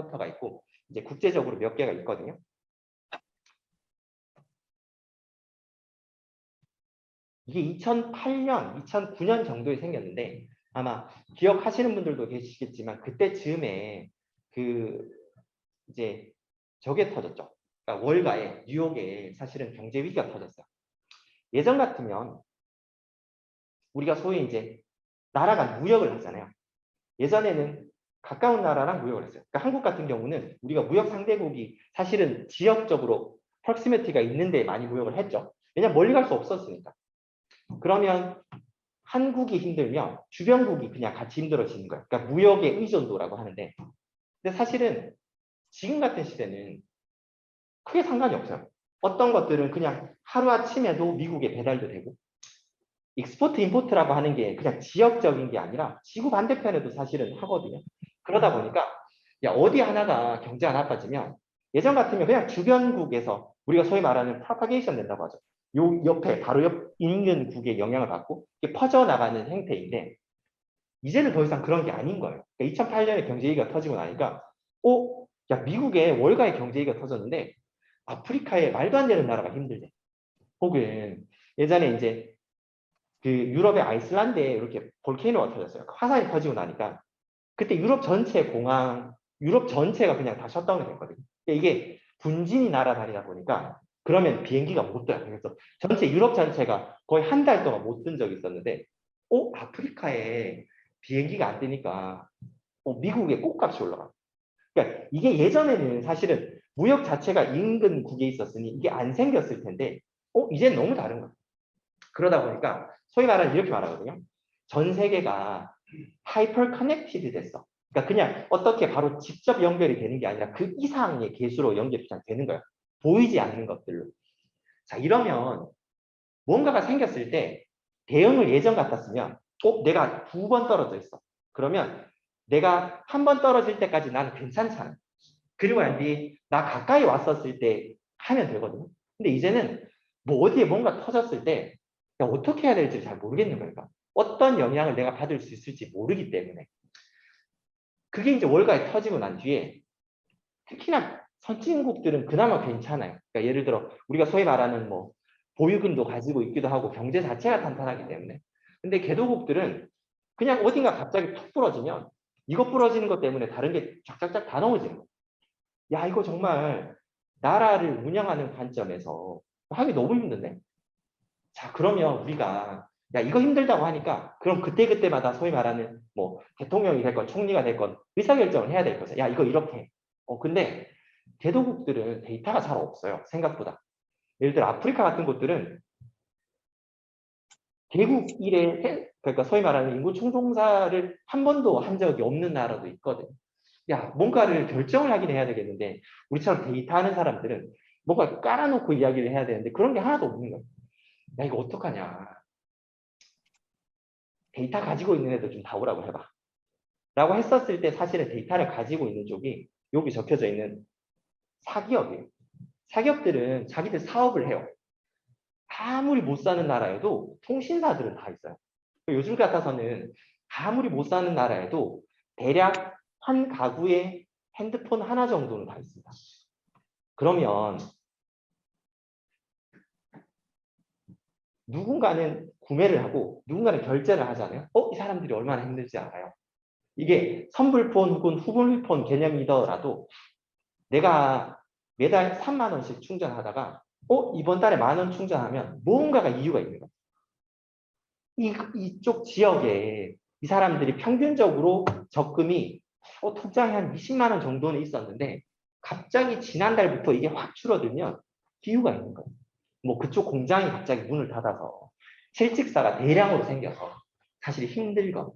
쿼터가 있고 이제 국제적으로 몇 개가 있거든요. 이게 2008년, 2009년 정도에 생겼는데 아마 기억하시는 분들도 계시겠지만 그때쯤에 그 이제 저게 터졌죠. 그러니까 월가에 뉴욕에 사실은 경제 위기가 터졌어요. 예전 같으면 우리가 소위 이제 나라가 무역을 하잖아요. 예전에는 가까운 나라랑 무역을 했어요. 그러니까 한국 같은 경우는 우리가 무역 상대국이 사실은 지역적으로 프록시미티가 있는데 많이 무역을 했죠. 왜냐면 멀리 갈 수 없었으니까. 그러면 한국이 힘들면 주변국이 그냥 같이 힘들어지는 거예요. 그러니까 무역의 의존도라고 하는데 근데 사실은 지금 같은 시대는 크게 상관이 없어요. 어떤 것들은 그냥 하루아침에도 미국에 배달도 되고 익스포트 임포트라고 하는 게 그냥 지역적인 게 아니라 지구 반대편에도 사실은 하거든요. 그러다 보니까 야, 어디 하나가 경제가 나빠지면 예전 같으면 그냥 주변국에서 우리가 소위 말하는 프로파게이션 된다고 하죠. 요 옆에 바로 옆 인근 국의 영향을 받고 이게 퍼져나가는 행태인데 이제는 더 이상 그런 게 아닌 거예요. 그러니까 2008년에 경제위기가 터지고 나니까 야 미국에 월가의 경제위기가 터졌는데 아프리카에 말도 안 되는 나라가 힘들대. 혹은 예전에 이제 그 유럽의 아이슬란드에 이렇게 볼케이노가 터졌어요. 화산이 터지고 나니까 그때 유럽 전체 공항, 유럽 전체가 그냥 다 셧다운이 됐거든요. 이게 분진이 날아다니다 보니까 그러면 비행기가 못 떠요. 그래서 전체 유럽 전체가 거의 한 달 동안 못 뜬 적이 있었는데 아프리카에 비행기가 안 뜨니까 미국의 꽃값이 올라가. 그러니까 이게 예전에는 사실은 무역 자체가 인근국에 있었으니 이게 안 생겼을 텐데 이제는 너무 다른 거예요. 그러다 보니까 소위 말하는 이렇게 말하거든요. 전 세계가 하이퍼 커넥티드 됐어. 그러니까 그냥 어떻게 바로 직접 연결이 되는 게 아니라 그 이상의 개수로 연결이 그냥 되는 거예요. 보이지 않는 것들로. 자, 이러면 뭔가가 생겼을 때 대응을 예전 같았으면 내가 2번 떨어져 있어. 그러면 내가 한 번 떨어질 때까지 나는 괜찮잖아. 그리고 난 뒤에 나 가까이 왔었을 때 하면 되거든요. 근데 이제는 뭐 어디에 뭔가 터졌을 때 어떻게 해야 될지 잘 모르겠는 거니까 어떤 영향을 내가 받을 수 있을지 모르기 때문에 그게 이제 월가에 터지고 난 뒤에 특히나 선진국들은 그나마 괜찮아요. 그러니까 예를 들어 우리가 소위 말하는 뭐 보유금도 가지고 있기도 하고 경제 자체가 탄탄하기 때문에 근데 개도국들은 그냥 어딘가 갑자기 툭 부러지면 이거 부러지는 것 때문에 다른 게 쫙쫙쫙 다 넘어지는 거예요. 야 이거 정말 나라를 운영하는 관점에서 하기 너무 힘든데 자 그러면 우리가 야 이거 힘들다고 하니까 그럼 그때그때마다 소위 말하는 뭐 대통령이 됐건 총리가 됐건 의사결정을 해야 될 거죠. 야 이거 이렇게 해. 근데 개도국들은 데이터가 잘 없어요. 생각보다. 예를 들어 아프리카 같은 곳들은 개국 이래 그러니까 소위 말하는 인구 충동사를 한 번도 한 적이 없는 나라도 있거든요. 야 뭔가를 결정을 하긴 해야 되겠는데 우리처럼 데이터하는 사람들은 뭔가 깔아놓고 이야기를 해야 되는데 그런 게 하나도 없는 거예요. 야 이거 어떡하냐. 데이터 가지고 있는 애들 좀 다 오라고 해봐. 라고 했었을 때 사실은 데이터를 가지고 있는 쪽이 여기 적혀져 있는 사기업이에요. 사기업들은 자기들 사업을 해요. 아무리 못 사는 나라에도 통신사들은 다 있어요. 요즘 같아서는 아무리 못 사는 나라에도 대략 한 가구에 핸드폰 하나 정도는 다 있습니다. 그러면 누군가는 구매를 하고 누군가는 결제를 하잖아요. 이 사람들이 얼마나 힘들지 알아요. 이게 선불폰 혹은 후불폰 개념이더라도 내가 매달 3만 원씩 충전하다가 이번 달에 10,000원 충전하면 뭔가가 이유가 있는 거예요. 이쪽 지역에 이 사람들이 평균적으로 적금이 통장에 한 20만 원 정도는 있었는데 갑자기 지난달부터 이게 확 줄어들면 이유가 있는 거예요. 뭐 그쪽 공장이 갑자기 문을 닫아서 실직사가 대량으로 생겨서 사실 힘들거든요.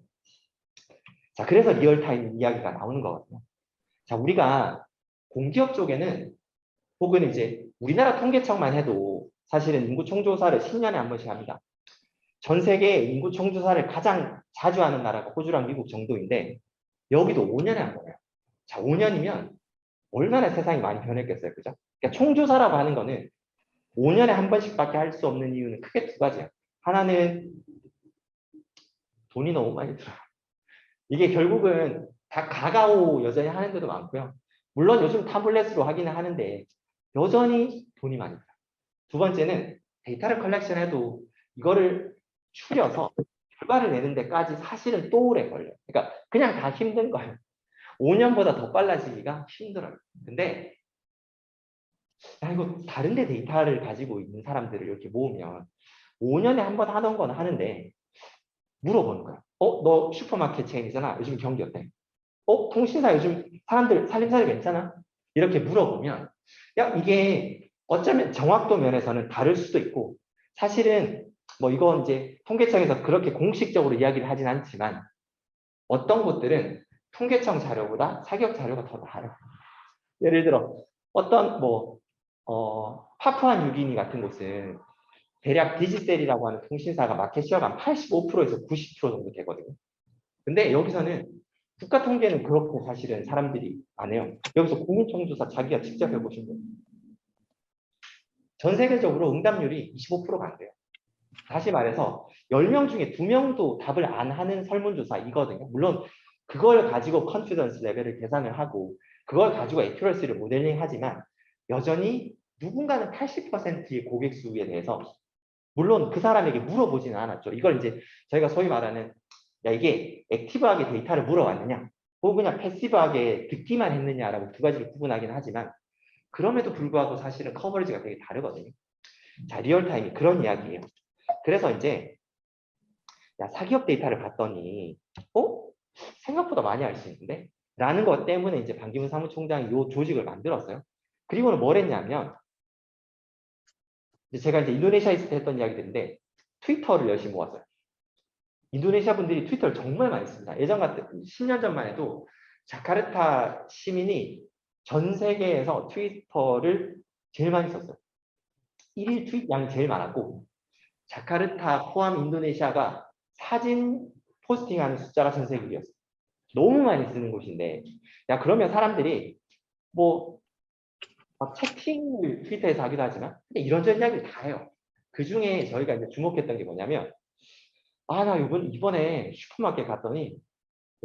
자, 그래서 리얼타임 이야기가 나오는 거거든요. 자, 우리가 공기업 쪽에는 혹은 이제 우리나라 통계청만 해도 사실은 인구 총조사를 10년에 한 번씩 합니다. 전 세계 인구 총조사를 가장 자주 하는 나라가 호주랑 미국 정도인데 여기도 5년에 한 거예요. 자, 5년이면 얼마나 세상이 많이 변했겠어요. 그죠? 그러니까 총조사라고 하는 거는 5년에 한 번씩밖에 할 수 없는 이유는 크게 2가지예요. 하나는 돈이 너무 많이 들어요. 이게 결국은 다 가가오 여전히 하는 데도 많고요. 물론 요즘 타블렛으로 하기는 하는데 여전히 돈이 많이 들어요. 두 번째는 데이터를 컬렉션해도 이거를 추려서 결과를 내는 데까지 사실은 또 오래 걸려요. 그러니까 그냥 다 힘든 거예요. 5년보다 더 빨라지기가 힘들어요. 근데 이거 다른 데 데이터를 가지고 있는 사람들을 이렇게 모으면 5년에 한 번 하던 건 하는데 물어보는 거야. 너 슈퍼마켓 체인이잖아. 요즘 경기 어때? 통신사 요즘 사람들 살림살이 괜찮아? 이렇게 물어보면 야 이게 어쩌면 정확도 면에서는 다를 수도 있고 사실은 뭐 이건 이제 통계청에서 그렇게 공식적으로 이야기를 하진 않지만 어떤 곳들은 통계청 자료보다 사기업 자료가 더 나아요. 예를 들어 어떤 뭐 파푸아 뉴기니 같은 곳은 대략 디지셀이라고 하는 통신사가 마켓시어가 한 85%에서 90% 정도 되거든요. 근데 여기서는 국가 통계는 그렇고 사실은 사람들이 안 해요. 여기서 국민청조사 자기가 직접 해보신 거예요. 전 세계적으로 응답률이 25%가 안 돼요. 다시 말해서 10명 중에 2명도 답을 안 하는 설문조사이거든요. 물론 그걸 가지고 컨피던스 레벨을 계산을 하고 그걸 가지고 애큐러시를 모델링 하지만 여전히 누군가는 80%의 고객 수에 대해서 물론 그 사람에게 물어보지는 않았죠. 이걸 이제 저희가 소위 말하는 야 이게 액티브하게 데이터를 물어왔느냐 혹은 그냥 패시브하게 듣기만 했느냐라고 두 가지를 구분하긴 하지만 그럼에도 불구하고 사실은 커버리지가 되게 다르거든요. 자 리얼타임이 그런 이야기예요. 그래서 이제 야 사기업 데이터를 봤더니 생각보다 많이 알 수 있는데 라는 것 때문에 이제 반기문 사무총장이 이 조직을 만들었어요. 그리고는 뭘 했냐면 제가 이제 인도네시아에 있을 때 했던 이야기들인데 트위터를 열심히 모았어요. 인도네시아 분들이 트위터를 정말 많이 씁니다. 예전 같은 10년 전만 해도 자카르타 시민이 전 세계에서 트위터를 제일 많이 썼어요. 1일 트윗 양이 제일 많았고 자카르타 포함 인도네시아가 사진 포스팅하는 숫자가 전 세계 1위였어요. 너무 많이 쓰는 곳인데 야 그러면 사람들이 뭐 채팅을 트위터에서 하기도 하지만 근데 이런저런 이야기를 다 해요. 그 중에 저희가 이제 주목했던 게 뭐냐면 나 이번에 슈퍼마켓 갔더니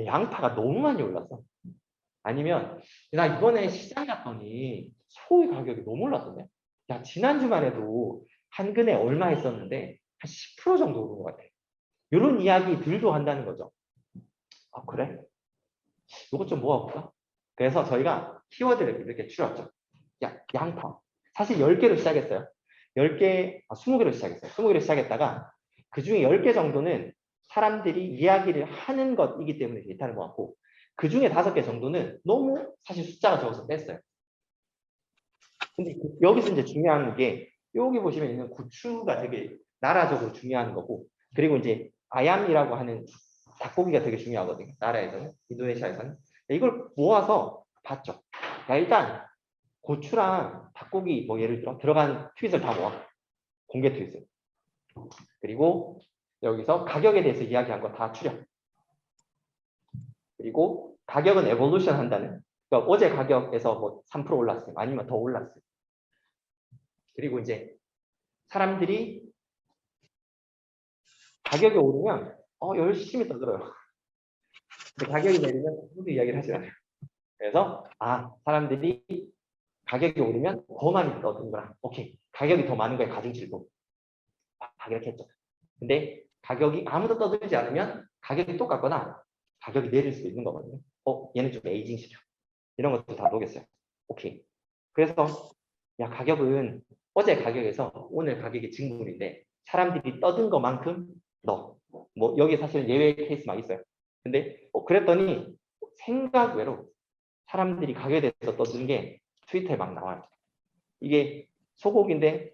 양파가 너무 많이 올랐어. 아니면 나 이번에 시장 갔더니 소의 가격이 너무 올랐던데. 야 지난주만 해도 한 근에 얼마 했었는데 한 10% 정도 오른 것 같아. 이런 이야기들도 한다는 거죠. 아 그래? 이것 좀 모아볼까? 그래서 저희가 키워드를 이렇게 줄였죠. 야 양파. 사실 10개로 시작했어요. 10개, 20개로 시작했어요. 20개로 시작했다가 그 중에 10개 정도는 사람들이 이야기를 하는 것이기 때문에 데이터를 모았고 그 중에 5개 정도는 너무 사실 숫자가 적어서 뺐어요. 근데 여기서 이제 중요한 게 여기 보시면 있는 고추가 되게 나라적으로 중요한 거고 그리고 이제 아얌이라고 하는 닭고기가 되게 중요하거든요. 나라에서는 인도네시아에서는 이걸 모아서 봤죠. 야 일단 고추랑 닭고기 뭐 예를 들어 들어간 트윗을 다 모아 공개 트윗을 그리고 여기서 가격에 대해서 이야기한 거 다 추려. 그리고 가격은 에볼루션 한다는 그러니까 어제 가격에서 뭐 3% 올랐어요. 아니면 더 올랐어요. 그리고 이제 사람들이 가격이 오르면 열심히 떠들어요. 근데 가격이 내리면 아무도 이야기를 하지 않아요. 그래서 사람들이 가격이 오르면 더 많이 떠드는구나. 오케이. 가격이 더 많은 거에 가중질도 이렇게 했죠. 근데 가격이 아무도 떠들지 않으면 가격이 똑같거나 가격이 내릴 수도 있는 거거든요. 얘는 좀 에이징 시켜. 이런 것도 다 녹였어요. 오케이. 그래서 야 가격은 어제 가격에서 오늘 가격이 증분인데 사람들이 떠든 것만큼 뭐 여기 사실 예외 케이스 막 있어요. 근데 그랬더니 생각 외로 사람들이 가격에 대해서 떠드는 게 트위터에 막 나와요. 이게 소고기인데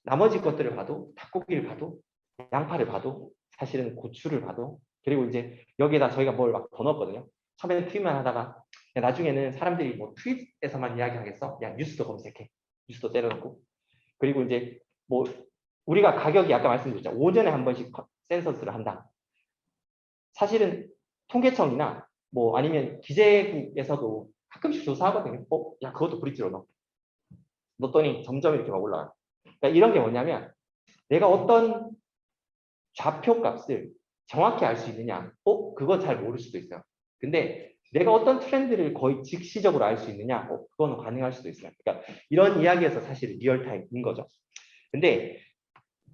나머지 것들을 봐도 닭고기를 봐도 양파를 봐도 사실은 고추를 봐도 그리고 이제 여기에다 저희가 뭘 막 더 넣었거든요. 처음에는 트윗만 하다가 나중에는 사람들이 뭐 트윗에서만 이야기하겠어? 야 뉴스도 검색해. 뉴스도 때려놓고 그리고 이제 뭐 우리가 가격이 아까 말씀드렸죠. 오전에 한 번씩 센서스를 한다. 사실은 통계청이나 뭐 아니면 기재국에서도 가끔씩 조사하거든요. 야 그것도 브릿지로 넣어. 넣었더니 점점 이렇게 막 올라가요. 그러니까 이런 게 뭐냐면 내가 어떤 좌표 값을 정확히 알 수 있느냐? 그거 잘 모를 수도 있어요. 근데 내가 어떤 트렌드를 거의 즉시적으로 알 수 있느냐? 그거는 가능할 수도 있어요. 그러니까 이런 이야기에서 사실 리얼타임인 거죠. 근데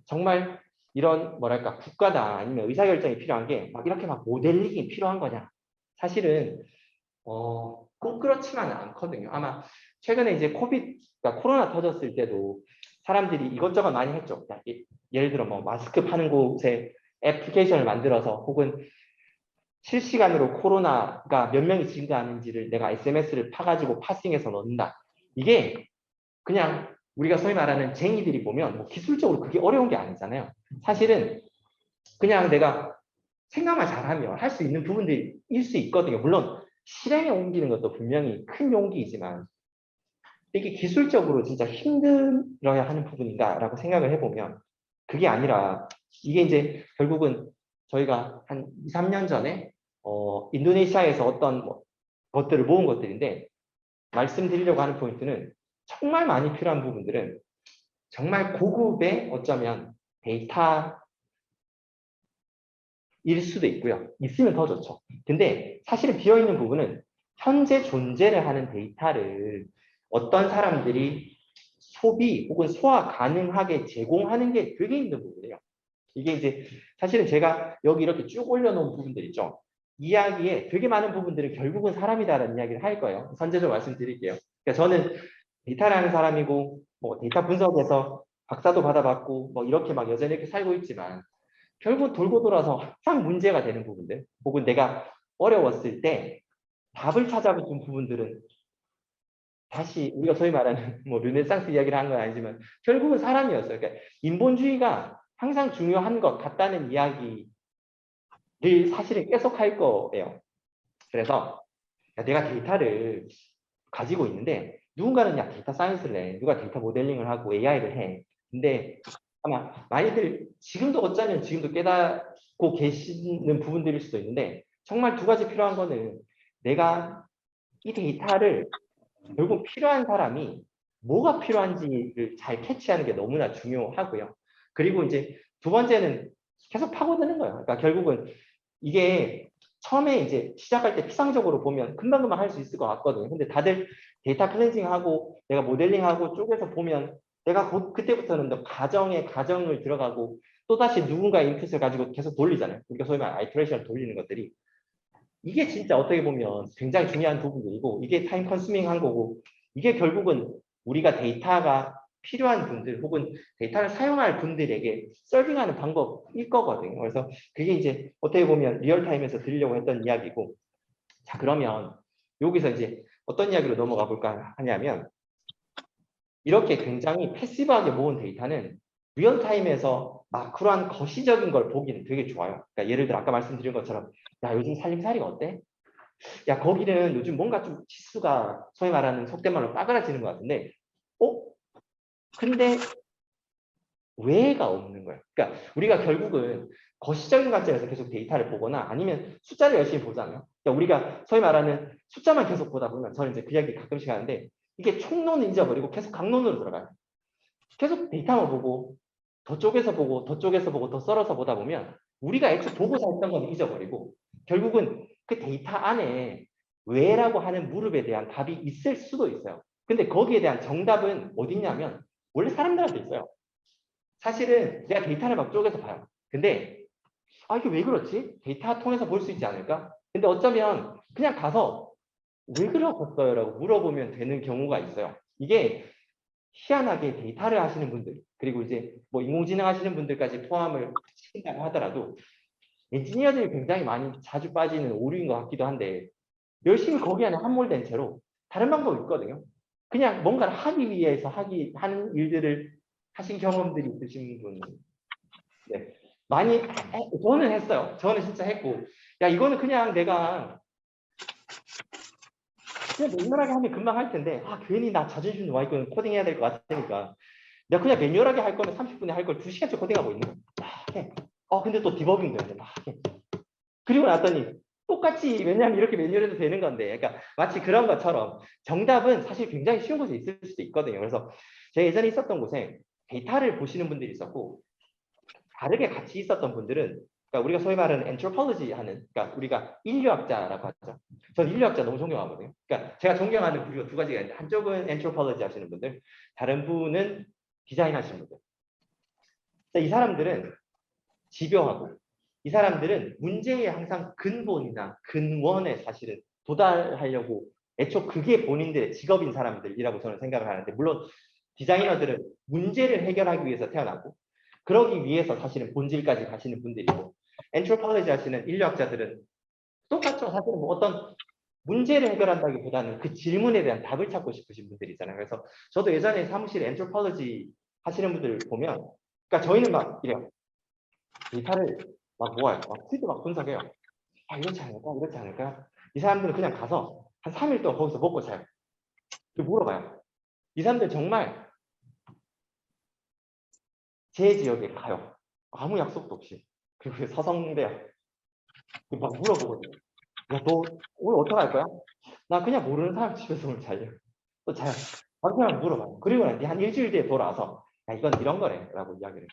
정말 이런 뭐랄까 국가다 아니면 의사결정이 필요한 게 막 이렇게 막 모델링이 필요한 거냐? 사실은 꼭 그렇지만은 않거든요. 아마 최근에 이제 그러니까 코로나 터졌을 때도 사람들이 이것저것 많이 했죠. 예를 들어 뭐 마스크 파는 곳에 애플리케이션을 만들어서 혹은 실시간으로 코로나가 몇 명이 증가하는지를 내가 SMS를 파가지고 파싱해서 넣는다. 이게 그냥 우리가 소위 말하는 쟁이들이 보면 뭐 기술적으로 그게 어려운 게 아니잖아요. 사실은 그냥 내가 생각만 잘하면 할 수 있는 부분들일 수 있거든요. 물론 실행에 옮기는 것도 분명히 큰 용기이지만 이게 기술적으로 진짜 힘들어야 하는 부분인가라고 생각을 해보면 그게 아니라 이게 이제 결국은 저희가 한 2, 3년 전에 인도네시아에서 어떤 것들을 모은 것들인데 말씀드리려고 하는 포인트는 정말 많이 필요한 부분들은 정말 고급의 어쩌면 데이터일 수도 있고요. 있으면 더 좋죠. 근데 사실은 비어있는 부분은 현재 존재를 하는 데이터를 어떤 사람들이 소비 혹은 소화 가능하게 제공하는 게 되게 힘든 부분이에요. 이게 이제 사실은 제가 여기 이렇게 쭉 올려놓은 부분들 있죠. 이야기에 되게 많은 부분들은 결국은 사람이다라는 이야기를 할 거예요. 선제적으로 말씀드릴게요. 그러니까 저는 데이터라는 사람이고 뭐 데이터 분석에서 박사도 받아봤고 뭐 이렇게 막 여전히 이렇게 살고 있지만 결국 돌고 돌아서 항상 문제가 되는 부분들 혹은 내가 어려웠을 때 답을 찾아본 부분들은 다시 우리가 소위 말하는 뭐 르네상스 이야기를 한 건 아니지만 결국은 사람이었어요. 그러니까 인본주의가 항상 중요한 것 같다는 이야기를 사실은 계속 할 거예요. 그래서 내가 데이터를 가지고 있는데 누군가는 야 데이터 사이언스를 해. 누가 데이터 모델링을 하고 AI를 해. 근데 아마 많이들 지금도 어쩌면 지금도 깨닫고 계시는 부분들일 수도 있는데 정말 두 가지 필요한 거는 내가 이 데이터를 결국 필요한 사람이 뭐가 필요한지를 잘 캐치하는 게 너무나 중요하고요. 그리고 이제 두 번째는 계속 파고드는 거예요. 그러니까 결국은 이게 처음에 이제 시작할 때 피상적으로 보면 금방금방 할 수 있을 것 같거든요. 근데 다들 데이터 클렌징하고 내가 모델링하고 쪼개서 보면 내가 그때부터는 또 가정을 들어가고 또다시 누군가의 인풋을 가지고 계속 돌리잖아요. 우리가 소위 말하는 아이터레이션을 돌리는 것들이 이게 진짜 어떻게 보면 굉장히 중요한 부분이고 이게 타임 컨슈밍한 거고 이게 결국은 우리가 데이터가 필요한 분들 혹은 데이터를 사용할 분들에게 서빙하는 방법일 거거든요. 그래서 그게 이제 어떻게 보면 리얼타임에서 드리려고 했던 이야기고 자 그러면 여기서 이제 어떤 이야기로 넘어가 볼까 하냐면 이렇게 굉장히 패시브하게 모은 데이터는 리얼타임에서 마크로한 거시적인 걸 보기는 되게 좋아요. 그러니까 예를 들어 아까 말씀드린 것처럼 야 요즘 살림살이가 어때? 야 거기는 요즘 뭔가 좀 지수가 소위 말하는 속된 말로 빠그라지는 것 같은데 어? 근데 왜가 없는 거예요. 그러니까 우리가 결국은 거시적인 관점에서 계속 데이터를 보거나 아니면 숫자를 열심히 보잖아요. 그러니까 우리가 소위 말하는 숫자만 계속 보다 보면 저는 이제 그 이야기 가끔씩 하는데 이게 총론을 잊어버리고 계속 강론으로 들어가요. 계속 데이터만 보고 더 쪼개서 보고 더 쪼개서 보고 더 썰어서 보다 보면 우리가 애초에 보고자 했던 건 잊어버리고 결국은 그 데이터 안에 왜라고 하는 무릎에 대한 답이 있을 수도 있어요. 근데 거기에 대한 정답은 어디 있냐면 원래 사람들한테 있어요. 사실은 내가 데이터를 막 쪼개서 봐요. 근데 아 이게 왜 그렇지? 데이터 통해서 볼 수 있지 않을까? 근데 어쩌면 그냥 가서 왜 그러셨어요? 라고 물어보면 되는 경우가 있어요. 이게 희한하게 데이터를 하시는 분들 그리고 이제 뭐 인공지능 하시는 분들까지 포함을 시킨다고 하더라도 엔지니어들이 굉장히 많이 자주 빠지는 오류인 것 같기도 한데 열심히 거기 안에 함몰된 채로 다른 방법이 있거든요. 그냥 뭔가를 하기 위해서 하는 일들을 하신 경험들이 있으신 분 네. 많이 저는 했어요. 저는 진짜 했고 야 이거는 그냥 내가 그냥 매뉴얼하게 하면 금방 할 텐데 아 괜히 나 자존심 와 있고 코딩해야 될 것 같으니까 내가 그냥 매뉴얼하게 할 거면 30분에 할 걸 2시간째 코딩하고 있는 거야. 막 해. 근데 또 디버깅도 해야 돼. 막 해. 그리고 났더니 똑같이 왜냐하면 이렇게 매뉴얼해도 되는 건데 그러니까 마치 그런 것처럼 정답은 사실 굉장히 쉬운 곳에 있을 수도 있거든요. 그래서 제가 예전에 있었던 곳에 데이터를 보시는 분들이 있었고 다르게 같이 있었던 분들은 그러니까 우리가 소위 말하는 anthropology 하는, 그러니까 우리가 인류학자라고 하죠. 저는 인류학자 너무 존경하거든요. 그러니까 제가 존경하는 부류가 두 가지가 있는데 한쪽은 anthropology 하시는 분들, 다른 분은 디자인 하시는 분들. 이 사람들은 집요하고 이 사람들은 문제의 항상 근본이나 근원에 사실은 도달하려고 애초 그게 본인들의 직업인 사람들이라고 저는 생각을 하는데, 물론 디자이너들은 문제를 해결하기 위해서 태어나고 그러기 위해서 사실은 본질까지 가시는 분들이고, 엔트로폴로지 하시는 인류학자들은 똑같죠. 사실은 뭐 어떤 문제를 해결한다기보다는 그 질문에 대한 답을 찾고 싶으신 분들이잖아요. 그래서 저도 예전에 사무실에 엔트로폴로지 하시는 분들 보면, 그러니까 저희는 막 이래요. 데이터를 막 모아요. 막 퀴즈 막 분석해요. 아, 이렇지 않을까? 이렇지 않을까? 이 사람들은 그냥 가서 한 3일 동안 거기서 먹고 자요. 물어봐요. 이 사람들 정말 제 지역에 가요. 아무 약속도 없이. 그리고 서성대요. 막 물어보거든요. 야, 너 오늘 어떡할 거야? 나 그냥 모르는 사람 집에서 오늘 자요. 또 자요. 그냥 물어봐요. 그리고 한 일주일 뒤에 돌아와서, 야, 이건 이런 거래. 라고 이야기를 해요.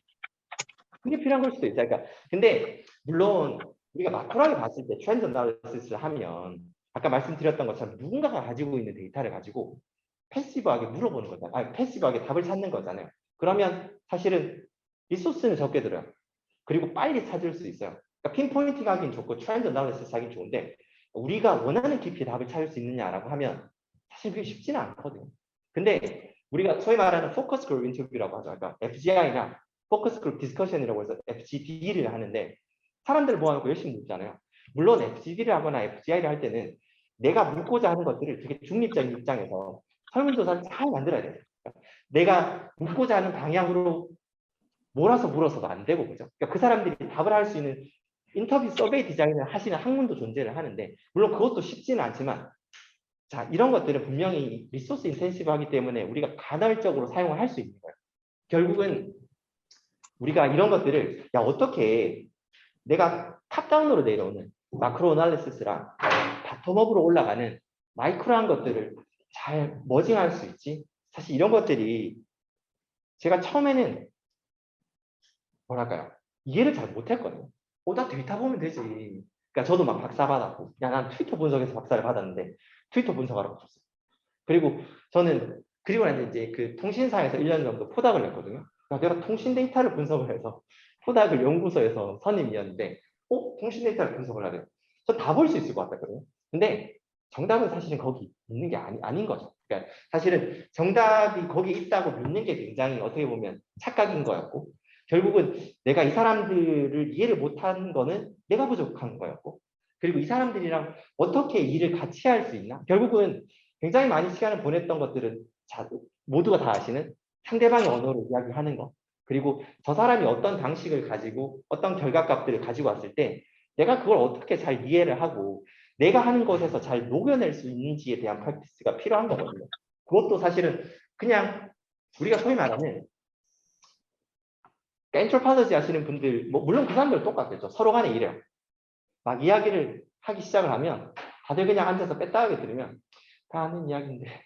그게 필요한 걸 수도 있어요. 그러니까, 근데, 물론, 우리가 마크로하게 봤을 때 트렌드 어나리시스를 하면, 아까 말씀드렸던 것처럼 누군가가 가지고 있는 데이터를 가지고 패시브하게 물어보는 거잖아요. 아니, 패시브하게 답을 찾는 거잖아요. 그러면 사실은 리소스는 적게 들어요. 그리고 빨리 찾을 수 있어요. 그러니까 핀포인팅 하긴 좋고 트렌드 어나리시스 하긴 좋은데, 우리가 원하는 깊이의 답을 찾을 수 있느냐라고 하면 사실 그게 쉽지는 않거든요. 근데 우리가 소위 말하는 포커스 그룹 인터뷰라고 하죠. 그러니까 FGI나 포커스 그룹 디스커션이라고 해서 FGD를 하는데 사람들 모아놓고 열심히 묻잖아요. 물론 FGD를 하거나 FGI를 할 때는 내가 묻고자 하는 것들을 되게 중립적인 입장에서 설문조사를 잘 만들어야 돼요. 그러니까 내가 묻고자 하는 방향으로 몰아서 물어서도 안 되고, 그죠? 그러니까 그 사람들이 답을 할 수 있는 인터뷰 서베이 디자인을 하시는 학문도 존재를 하는데, 물론 그것도 쉽지는 않지만, 자, 이런 것들은 분명히 리소스 인텐시브 하기 때문에 우리가 간헐적으로 사용을 할 수 있는 거예요. 결국은 우리가 이런 것들을, 야, 어떻게 내가 탑다운으로 내려오는 마크로 어널리시스랑 바텀업으로 올라가는 마이크로한 것들을 잘 머징할 수 있지? 사실 이런 것들이 제가 처음에는 뭐랄까요? 이해를 잘 못했거든요. 나 데이터 보면 되지. 그러니까 저도 막 박사 받았고, 야, 난 트위터 분석에서 박사를 받았는데 트위터 분석하러 갔었어요. 그리고 저는 그리고 나서 이제 그 통신사에서 1년 정도 포닥을 냈거든요. 그러니까 내가 통신 데이터를 분석을 해서 포닥을 연구소에서 선임이었는데, 통신 데이터를 분석을 하래요. 저 다 볼 수 있을 것 같았거든요. 근데 정답은 사실은 거기 있는 게 아닌 거죠. 그러니까 사실은 정답이 거기 있다고 믿는 게 굉장히 어떻게 보면 착각인 거였고, 결국은 내가 이 사람들을 이해를 못한 거는 내가 부족한 거였고, 그리고 이 사람들이랑 어떻게 일을 같이 할 수 있나? 결국은 굉장히 많이 시간을 보냈던 것들은 모두가 다 아시는 상대방의 언어로 이야기하는 거, 그리고 저 사람이 어떤 방식을 가지고 어떤 결과값들을 가지고 왔을 때 내가 그걸 어떻게 잘 이해를 하고 내가 하는 것에서 잘 녹여낼 수 있는지에 대한 프랙티스가 필요한 거거든요. 그것도 사실은 그냥 우리가 소위 말하는 엔트로폴로지 하시는 분들, 뭐 물론 그 사람들 똑같겠죠. 서로 간에 이래요. 막 이야기를 하기 시작을 하면 다들 그냥 앉아서 빼따하게 들으면 다 아는 이야기인데,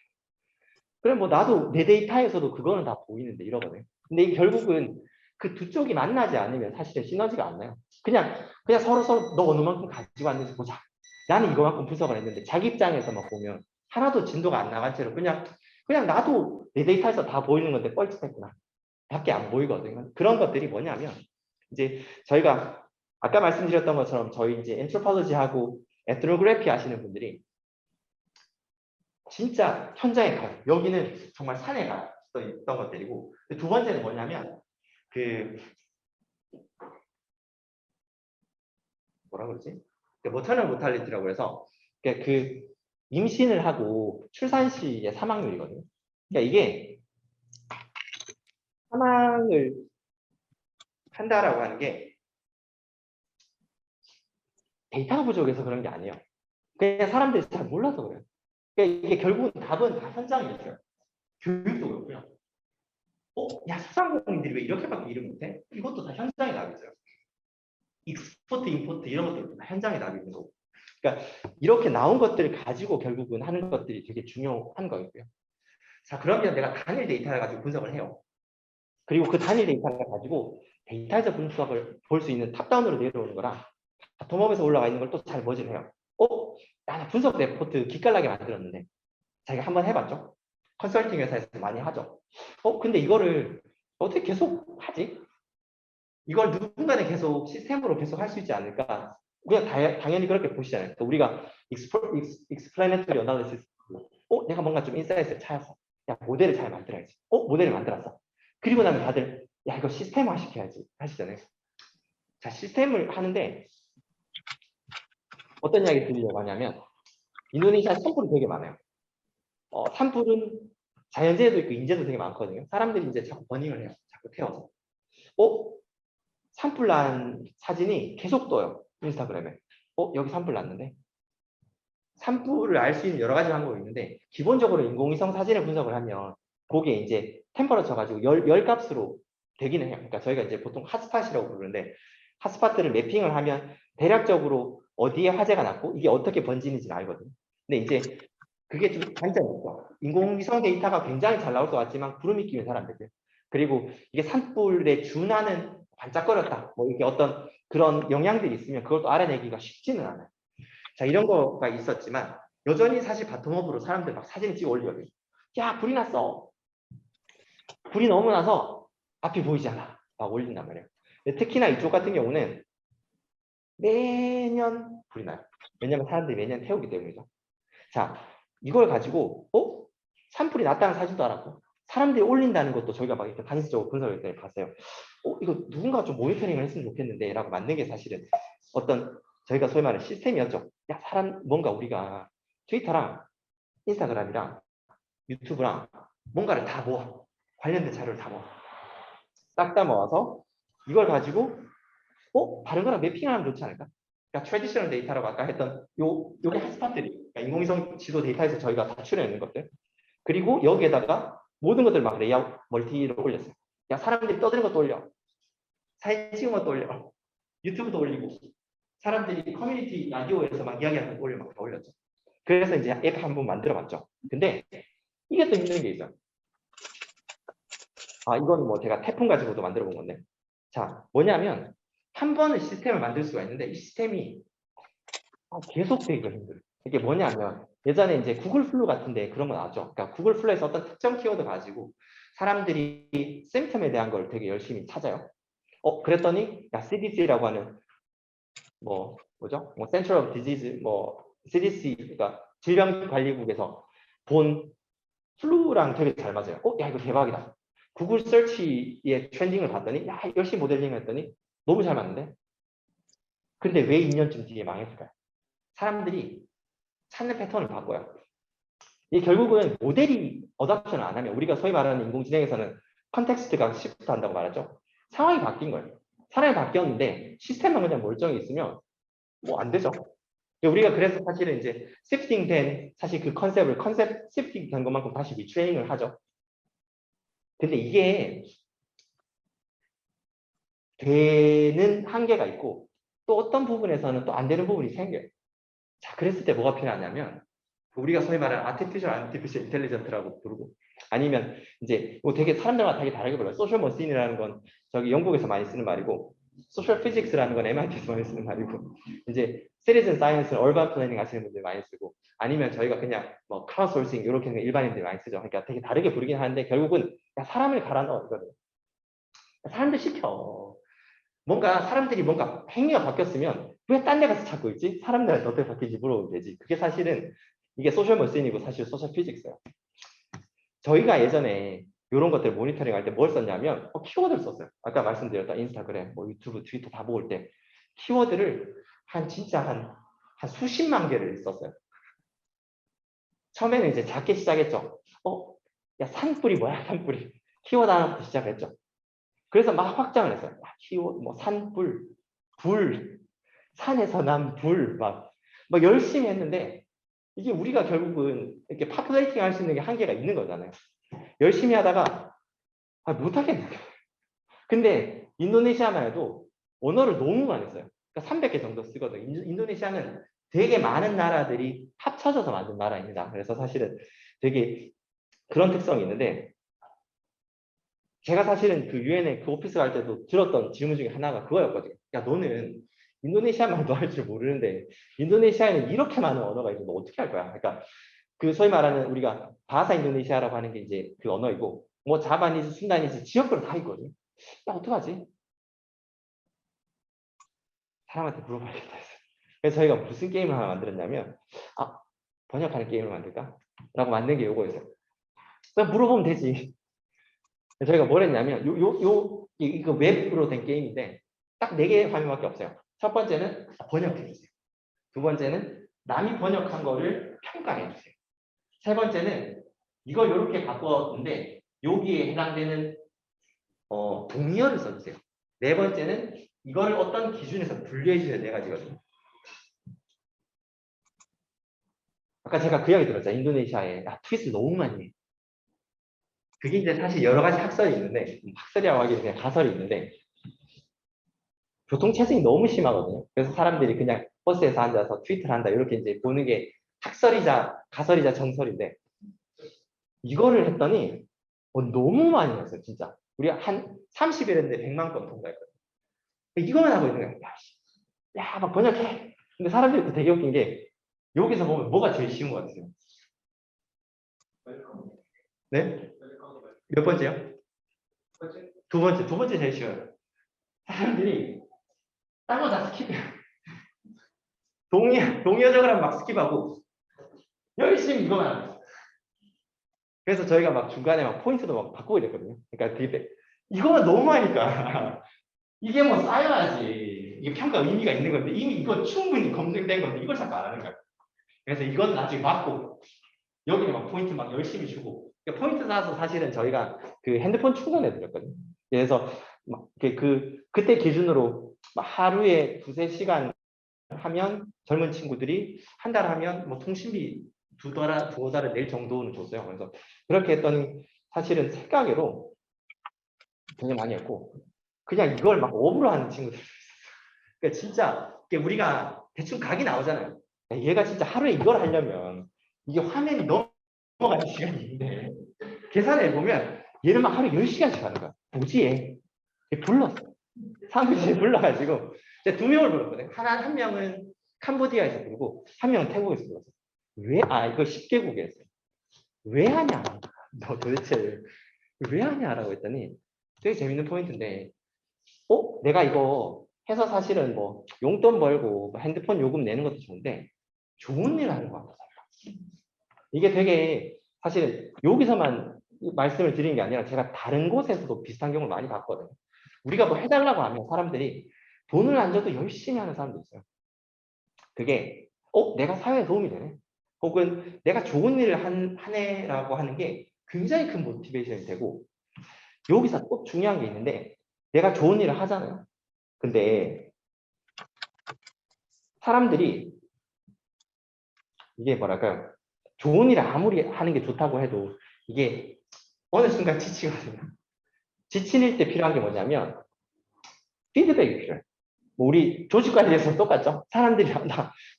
그래 뭐 나도 내 데이터에서도 그거는 다 보이는데 이러거든요. 근데 이게 결국은 그 두 쪽이 만나지 않으면 사실은 시너지가 안 나요. 그냥 서로 너 어느 만큼 가지고 왔는지 보자. 나는 이거만큼 분석을 했는데 자기 입장에서만 보면 하나도 진도가 안 나간 채로 그냥 나도 내 데이터에서 다 보이는 건데 뻘짓했구나 밖에 안 보이거든요. 그런 것들이 뭐냐면 이제 저희가 아까 말씀드렸던 것처럼 저희 이제 엔트로폴로지하고 에트노그래피 하시는 분들이 진짜 현장에 가요. 여기는 정말 산에 가 있던 것들이고, 두 번째는 뭐냐면 그 뭐라 그러지? 머터널 모탈리티라고 해서 그 임신을 하고 출산 시의 사망률이거든요. 그러니까 이게 사망을 한다라고 하는 게 데이터가 부족해서 그런 게 아니에요. 그냥 사람들이 잘 몰라서 그래요. 그러니까 이게 결국은 답은 다 현장에 있어요. 교육도 그렇고요. 야, 소상공인들이 왜 이렇게밖에 일을 못해? 이것도 다 현장에 답이 있어요. 익스포트, 임포트 이런 것들도 다 현장에 답이 있는 거고. 그러니까 이렇게 나온 것들을 가지고 결국은 하는 것들이 되게 중요한 거고요. 자, 그러면 내가 단일 데이터를 가지고 분석을 해요. 그리고 그 단일 데이터를 가지고 데이터에서 분석을 볼 수 있는 탑다운으로 내려오는 거랑 바텀업에서 올라와 있는 걸 또 잘 머신해요. 나 분석 레포트 기깔나게 만들었는데 자기가 한번 해봤죠. 컨설팅 회사에서 많이 하죠. 근데 이거를 어떻게 계속 하지? 이걸 누군가는 계속 시스템으로 계속 할 수 있지 않을까? 그냥 당연히 그렇게 보시잖아요. 우리가 explanatory analysis, 내가 뭔가 좀 인사이트를 찾았어. 야, 모델을 잘 만들어야지. 모델을 만들었어. 그리고 나면 다들 야, 이거 시스템화 시켜야지 하시잖아요. 자, 시스템을 하는데 어떤 이야기 들으려고 하냐면 인도네시아 산불이 되게 많아요. 산불은 자연재해도 있고 인재도 되게 많거든요. 사람들이 이제 자꾸 버닝을 해요. 자꾸 태워서. 산불 난 사진이 계속 떠요. 인스타그램에. 여기 산불 났는데. 산불을 알 수 있는 여러 가지 방법이 있는데 기본적으로 인공위성 사진을 분석을 하면 거기에 이제 템퍼러처 가지고 열 값으로 되기는 해요. 그러니까 저희가 이제 보통 핫스팟이라고 부르는데 핫스팟들을 매핑을 하면 대략적으로 어디에 화재가 났고 이게 어떻게 번지는지는 알거든요. 근데 이제 그게 좀 단점이 있어. 인공위성 데이터가 굉장히 잘 나올 것 같지만 구름이 끼는 사람들. 그리고 이게 산불에 준하는 반짝거렸다. 뭐 이렇게 어떤 그런 영향들이 있으면 그걸 또 알아내기가 쉽지는 않아요. 자, 이런 거가 있었지만 여전히 사실 바텀업으로 사람들 막 사진을 찍어 올리거든요. 야, 불이 났어. 불이 너무 나서 앞이 보이지 않아. 막 올린단 말이에요. 특히나 이쪽 같은 경우는 매년 불이 나요. 왜냐면 사람들이 매년 태우기 때문이죠. 자, 이걸 가지고 산불이 났다는 사진도 알았고 사람들이 올린다는 것도 저희가 막 이렇게 단수적으로 분석을 때 봤어요. 이거 누군가 좀 모니터링을 했으면 좋겠는데 라고 만든 게 사실은 어떤 저희가 소위 말하는 시스템이었죠. 야, 뭔가 우리가 트위터랑 인스타그램이랑 유튜브랑 뭔가를 다 모아. 관련된 자료를 다 모아. 싹 다 모아서 이걸 가지고 다른 거랑 매핑하면 좋지 않을까? 그러니까 트래디셔널 데이터라고 아까 했던 요게 핫스팟들이 그러니까 인공위성 지도 데이터에서 저희가 다 추려내는 것들. 그리고 여기에다가 모든 것들 막 레이아웃 멀티로 올렸어요. 야, 사람들이 떠드는 것도 올려. 사진 찍은 것도 올려. 유튜브도 올리고. 사람들이 커뮤니티 라디오에서 막 이야기하는 거 올려 막 다 올렸죠. 그래서 이제 앱 한번 만들어 봤죠. 근데 이게 또 힘든 게 있어요. 이건 뭐 제가 태풍 가지고도 만들어 본 건데. 자, 뭐냐면 한 번은 시스템을 만들 수가 있는데 이 시스템이 계속 되기가 힘들어요. 이게 뭐냐면 예전에 이제 구글 플루 같은데 그런 거 나왔죠. 그러니까 구글 플루에서 어떤 특정 키워드 가지고 사람들이 심텀에 대한 걸 되게 열심히 찾아요. 그랬더니 야, CDC라고 하는 뭐죠? 뭐 Center of Disease 뭐 CDC 그러니까 질병관리국에서 본 플루랑 되게 잘 맞아요. 야, 이거 대박이다. 구글 서치의 트렌딩을 봤더니 야, 열심히 모델링을 했더니 너무 잘 맞는데. 근데 왜 2년쯤 뒤에 망했을까요? 사람들이 찾는 패턴을 바꿔요. 이게 결국은 모델이 어답션을 안 하면 우리가 소위 말하는 인공지능에서는 컨텍스트가 시프트 한다고 말하죠. 상황이 바뀐 거예요. 사람이 바뀌었는데 시스템만 그냥 멀쩡히 있으면 뭐 안 되죠. 우리가 그래서 사실은 이제 시프팅 된 사실 그 컨셉 시프팅 된 것만큼 다시 리트레이닝을 하죠. 근데 이게 되는 한계가 있고 또 어떤 부분에서는 또 안 되는 부분이 생겨요. 자, 그랬을 때 뭐가 필요하냐면 우리가 소위 말하는 아티피셜 인텔리전트라고 부르고 아니면 이제 뭐 되게 사람들마다 되게 다르게 불러요. 소셜 머신이라는 건 저기 영국에서 많이 쓰는 말이고 소셜 피직스라는 건 MIT에서 많이 쓰는 말이고 이제 시티즌 사이언스는 얼반 플래닝 하시는 분들 많이 쓰고 아니면 저희가 그냥 뭐 크라우드 소싱 이렇게 일반인들이 많이 쓰죠. 그러니까 되게 다르게 부르긴 하는데 결국은 사람을 갈아 넣어 이거는. 사람들 시켜. 뭔가 사람들이 뭔가 행위가 바뀌었으면 왜 딴 데 가서 찾고 있지? 사람들한테 어떻게 바뀌는지 물어보면 되지. 그게 사실은 이게 소셜 머신이고 사실 소셜 피직스예요. 저희가 예전에 이런 것들 모니터링 할 때 뭘 썼냐면 키워드를 썼어요. 아까 말씀드렸던 인스타그램, 뭐 유튜브, 트위터 다 모을 때 키워드를 진짜 한 수십만 개를 썼어요. 처음에는 이제 작게 시작했죠. 야, 산불이 뭐야, 산불이. 키워드 하나부터 시작했죠. 그래서 막 확장을 했어요. 키워드, 뭐 산불, 불, 산에서 난 불, 막 열심히 했는데 이게 우리가 결국은 이렇게 파퓰레이팅 할 수 있는 게 한계가 있는 거잖아요. 열심히 하다가 못하겠는 거예요. 근데 인도네시아만 해도 언어를 너무 많이 써요. 그러니까 300개 정도 쓰거든요. 인도네시아는 되게 많은 나라들이 합쳐져서 만든 나라입니다. 그래서 사실은 되게 그런 특성이 있는데 제가 사실은 그 유엔에 그 오피스 갈 때도 들었던 질문 중에 하나가 그거였거든요. 야, 너는 인도네시아 말도 할 줄 모르는데 인도네시아에는 이렇게 많은 언어가 있는데 너 어떻게 할 거야? 그러니까 그 소위 말하는 우리가 바하사 인도네시아라고 하는 게 이제 그 언어이고 뭐 자바니즈, 순다니즈 지역별로 다 있거든요. 야, 어떡하지? 사람한테 물어봐야겠다 했어요. 그래서 저희가 무슨 게임을 하나 만들었냐면 아, 번역하는 게임을 만들까? 라고 만든 게 요거였어요. 그냥 물어보면 되지. 저희가 뭘 했냐면 이거 웹으로 된 게임인데 딱 4개의 화면밖에 없어요. 첫 번째는 번역해 주세요. 두 번째는 남이 번역한 거를 평가해 주세요. 세 번째는 이걸 이렇게 바꿨는데 여기에 해당되는 동의어를 써주세요. 네 번째는 이걸 어떤 기준에서 분류해 주셔야 네 가지거든요. 아까 제가 그 이야기 들었잖아요. 인도네시아에 트윗을 너무 많이 해. 그게 이제 사실 여러 가지 학설이 있는데 학설이라고 하기는 그냥 가설이 있는데 교통체증이 너무 심하거든요. 그래서 사람들이 그냥 버스에서 앉아서 트위터를 한다 이렇게 이제 보는 게 학설이자 가설이자 정설인데 이거를 했더니 너무 많이 했어요. 진짜. 우리 한 30일 했는데 100만 건 통과했거든요. 이거만 하고 있는 거야. 야, 막 번역해. 근데 사람들이 또 되게 웃긴 게 여기서 보면 뭐가 제일 쉬운 것 같아요? 네? 몇 번째요? 두 번째. 두 번째 제일 쉬워요. 사람들이 딴 거 다 스킵해요. 동의어적으로 막 스킵하고 열심히 이거만 하고 있어요. 그래서 저희가 막 중간에 막 포인트도 막 바꾸고 이랬거든요. 그러니까 그때 이거만 너무 하니까 이게 뭐 쌓여야지. 이게 평가 의미가 있는 건데 이미 이거 충분히 검증된 건데 이걸 자꾸 안 하는 거야. 그래서 이건 나중에 맞고 여기는 막 포인트 막 열심히 주고 그러니까 포인트 쌓아서 사실은 저희가 그 핸드폰 충전해 드렸거든요. 그래서 막 그때 기준으로 하루에 2~3시간 하면 젊은 친구들이 한 달 하면 뭐 통신비 두어 달을 낼 정도는 줬어요. 그래서 그렇게 했더니 사실은 색가게로 굉장히 많이 했고 그냥 이걸 막 업으로 하는 친구들 그러니까 진짜 우리가 대충 각이 나오잖아요. 얘가 진짜 하루에 이걸 하려면 이게 화면이 넘어가는 시간이 있는데 계산해 보면 얘는 막 하루에 10시간씩 하는 거야. 뭐지 얘? 불렀어. 사무실에 불러가지고 제가 2명을 불렀거든요. 한 명은 캄보디아에서 부르고 한 명은 태국에서 불렀어. 왜? 이거 10개국에서. 왜 하냐? 너 도대체 왜 하냐라고 했더니 되게 재밌는 포인트인데 내가 이거 해서 사실은 뭐 용돈 벌고 뭐 핸드폰 요금 내는 것도 좋은데 좋은 일 하는 것 같아서 이게 되게 사실은 여기서만 말씀을 드리는 게 아니라 제가 다른 곳에서도 비슷한 경우를 많이 봤거든요. 우리가 뭐 해달라고 하면 사람들이 돈을 안 줘도 열심히 하는 사람도 있어요. 그게 내가 사회에 도움이 되네. 혹은 내가 좋은 일을 하네라고 하는 게 굉장히 큰 모티베이션이 되고 여기서 꼭 중요한 게 있는데 내가 좋은 일을 하잖아요. 근데 사람들이 이게 뭐랄까요? 좋은 일을 아무리 하는 게 좋다고 해도 이게 어느 순간 지치거든요. 지칠 때 필요한 게 뭐냐면 피드백이 필요해요. 뭐 우리 조직 관리에서 똑같죠? 사람들이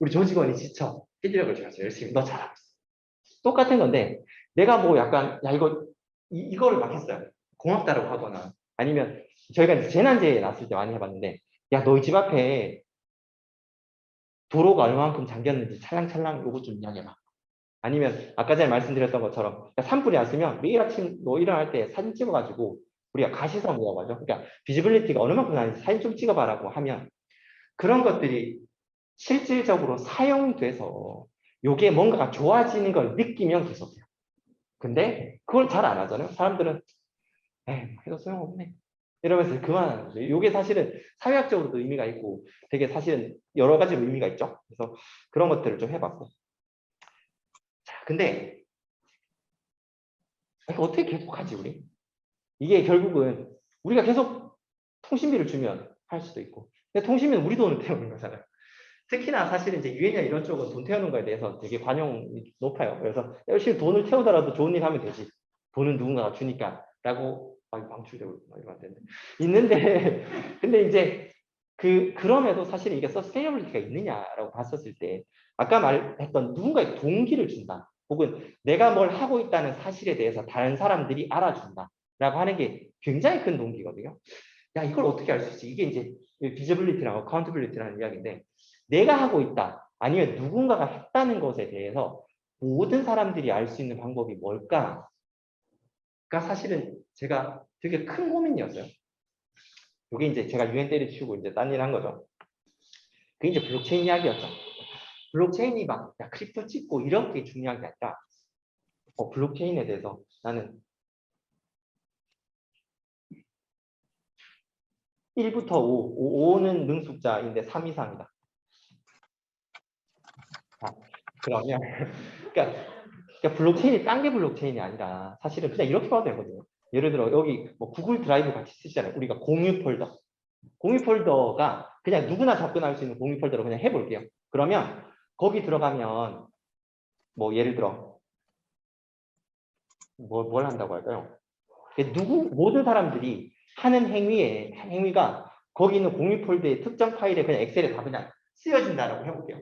우리 조직원이 지쳐 피드백을 줘야죠. 열심히 너 잘하고 있어. 똑같은 건데 내가 뭐 약간 야 이거를 막 했어요. 고맙다라고 하거나 아니면 저희가 이제 재난재해 났을 때 많이 해봤는데 야 너 집 앞에 도로가 얼마만큼 잠겼는지 찰랑찰랑 요거 좀 이야기해봐. 아니면 아까 전에 말씀드렸던 것처럼 산불이 났으면 매일 아침 너 일어날 때 사진 찍어가지고 우리가 가시성이라고 하죠. 그러니까 비지빌리티가 어느 만큼 나는지 사진 좀 찍어봐라고 하면 그런 것들이 실질적으로 사용돼서 요게 뭔가가 좋아지는 걸 느끼면 계속해요. 근데 그걸 잘 안 하잖아요. 사람들은 에이 해도 소용없네. 이러면서 그만하는 거죠. 요게 사실은 사회학적으로도 의미가 있고 되게 사실은 여러 가지 의미가 있죠. 그래서 그런 것들을 좀 해봤고. 자, 근데 어떻게 계속하지 우리? 이게 결국은 우리가 계속 통신비를 주면 할 수도 있고 근데 통신비는 우리 돈을 태우는 거잖아요. 특히나 사실은 이제 유엔이나 이런 쪽은 돈 태우는 거에 대해서 되게 관용이 높아요. 그래서 열심히 돈을 태우더라도 좋은 일 하면 되지. 돈은 누군가가 주니까 라고 방출되고 이러면 안 되는데 있는데 근데 이제 그럼에도 사실 이게 서스테이너블리티가 있느냐라고 봤었을 때 아까 말했던 누군가의 동기를 준다. 혹은 내가 뭘 하고 있다는 사실에 대해서 다른 사람들이 알아준다. 하는 게 굉장히 큰 동기거든요. 야, 이걸 어떻게 알 수 있지? 이게 이제 비저빌리티랑 어카운터빌리티라는 이야기인데, 내가 하고 있다, 아니면 누군가가 했다는 것에 대해서 모든 사람들이 알 수 있는 방법이 뭘까? 가 사실은 제가 되게 큰 고민이었어요. 이게 이제 제가 유엔 때려치우고 이제 딴 일 한 거죠. 그게 이제 블록체인 이야기였죠. 블록체인이 막 야, 크립토 찍고 이런 게 중요한 게 아니라 블록체인에 대해서 나는 1부터 5, 5는 능숙자인데 3 이상이다. 자, 그러면 그러니까 블록체인이 딴 게 블록체인이 아니라 사실은 그냥 이렇게 봐도 되거든요. 예를 들어 여기 뭐 구글 드라이브 같이 쓰시잖아요. 우리가 공유 폴더. 공유 폴더가 그냥 누구나 접근할 수 있는 공유 폴더로 그냥 해볼게요. 그러면 거기 들어가면 뭐 예를 들어 뭘 한다고 할까요? 모든 사람들이 하는 행위가 거기 있는 공유 폴더의 특정 파일에 그냥 엑셀에 다 그냥 쓰여진다라고 해볼게요.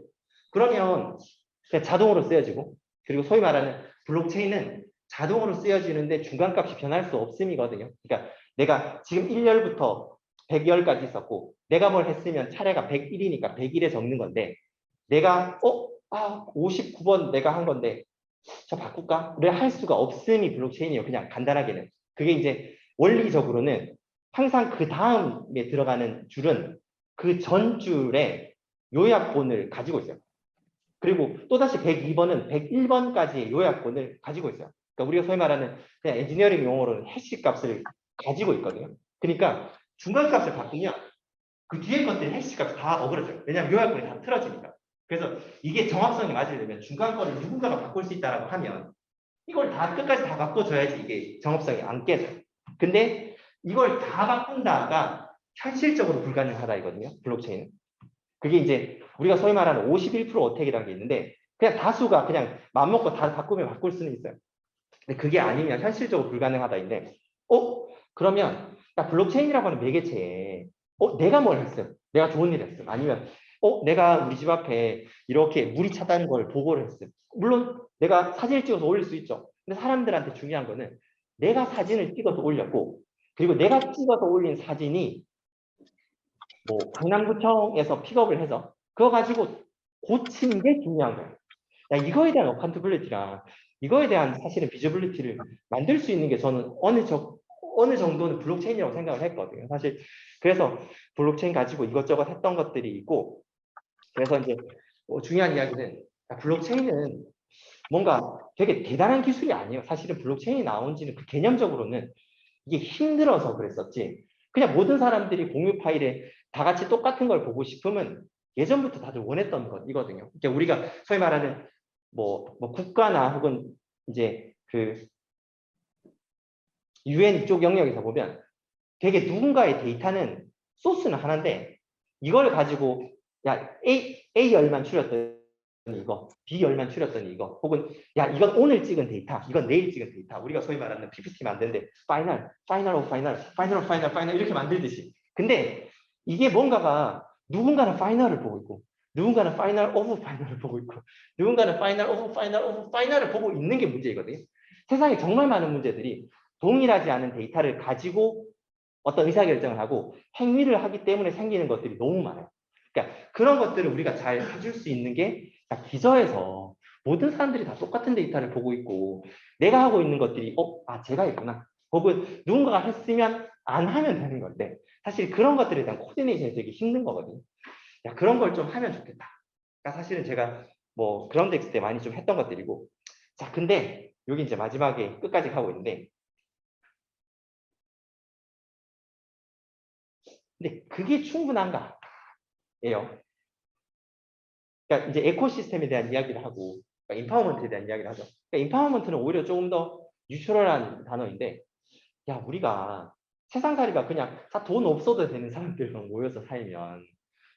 그러면 그냥 자동으로 쓰여지고, 그리고 소위 말하는 블록체인은 자동으로 쓰여지는데 중간값이 변할 수 없음이거든요. 그러니까 내가 지금 1열부터 100열까지 있었고, 내가 뭘 했으면 차례가 101이니까 101에 적는 건데, 내가 59번 내가 한 건데 저 바꿀까?를 할 수가 없음이 블록체인이에요. 그냥 간단하게는. 그게 이제 원리적으로는 항상 그 다음에 들어가는 줄은 그 전 줄의 요약본을 가지고 있어요. 그리고 또다시 102번은 101번까지의 요약본을 가지고 있어요. 그러니까 우리가 소위 말하는 그냥 엔지니어링 용어로는 해시 값을 가지고 있거든요. 그러니까 중간 값을 바꾸면 그 뒤에 것들이 해시 값이 다 어그러져요. 왜냐하면 요약본이 다 틀어지니까. 그래서 이게 정확성이 맞으려면 중간 거를 누군가가 바꿀 수 있다라고 하면 이걸 다 끝까지 다 바꿔줘야지 이게 정합성이 안 깨져요. 근데 이걸 다 바꾼다가 현실적으로 불가능하다 이거든요. 블록체인은. 그게 이제 우리가 소위 말하는 51% 어택이라는 게 있는데 그냥 다수가 그냥 맘먹고 다 바꾸면 바꿀 수는 있어요. 근데 그게 아니면 현실적으로 불가능하다인데 그러면 블록체인이라고 하는 매개체에 내가 뭘 했음? 내가 좋은 일 했음? 아니면 내가 우리 집 앞에 이렇게 물이 차다는 걸 보고를 했음? 물론 내가 사진을 찍어서 올릴 수 있죠. 근데 사람들한테 중요한 거는 내가 사진을 찍어서 올렸고, 그리고 내가 찍어서 올린 사진이 뭐 강남구청에서 픽업을 해서 그거 가지고 고친 게 중요한 거예요. 이거에 대한 어카운터빌리티랑 이거에 대한 사실은 비저빌리티를 만들 수 있는 게 저는 어느 정도는 블록체인이라고 생각을 했거든요. 사실 그래서 블록체인 가지고 이것저것 했던 것들이 있고, 그래서 이제 중요한 이야기는 블록체인은 뭔가 되게 대단한 기술이 아니에요. 사실은 블록체인이 나온 지는 그 개념적으로는 이게 힘들어서 그랬었지. 그냥 모든 사람들이 공유 파일에 다 같이 똑같은 걸 보고 싶으면 예전부터 다들 원했던 것이거든요. 그러니까 우리가 소위 말하는 뭐 국가나 혹은 이제 그 유엔 쪽 영역에서 보면 되게 누군가의 데이터는 소스는 하나인데 이걸 가지고 야 A 열만 추렸더니 이거, B 열만 추렸더니 이거, 혹은 야 이건 오늘 찍은 데이터, 이건 내일 찍은 데이터, 우리가 소위 말하는 PPT 만드는데 파이널 오브 파이널 이렇게 만들듯이. 근데 이게 뭔가가 누군가는 파이널을 보고 있고 누군가는 파이널 오브 파이널을 보고 있고 누군가는 파이널 오브 파이널 오브 파이널을 보고 있는 게 문제이거든요. 세상에 정말 많은 문제들이 동일하지 않은 데이터를 가지고 어떤 의사결정을 하고 행위를 하기 때문에 생기는 것들이 너무 많아요. 그러니까 그런 것들을 우리가 잘 해줄 수 있는 게 기저에서 모든 사람들이 다 똑같은 데이터를 보고 있고 내가 하고 있는 것들이 제가 했구나, 혹은 누군가가 했으면 안 하면 되는 건데 사실 그런 것들에 대한 코디네이션이 되게 힘든 거거든요. 그런 걸 좀 하면 좋겠다. 그러니까 사실은 제가 뭐 그라운드엑스 때 많이 좀 했던 것들이고, 자 근데 여기 이제 마지막에 끝까지 가고 있는데, 근데 그게 충분한가? 예요. 그러니까 이제 에코시스템에 대한 이야기를 하고 그러니까 인파워먼트에 대한 이야기를 하죠. 그러니까 인파워먼트는 오히려 조금 더 뉴트럴한 단어인데, 야 우리가 세상살이가 그냥 다 돈 없어도 되는 사람들만 모여서 살면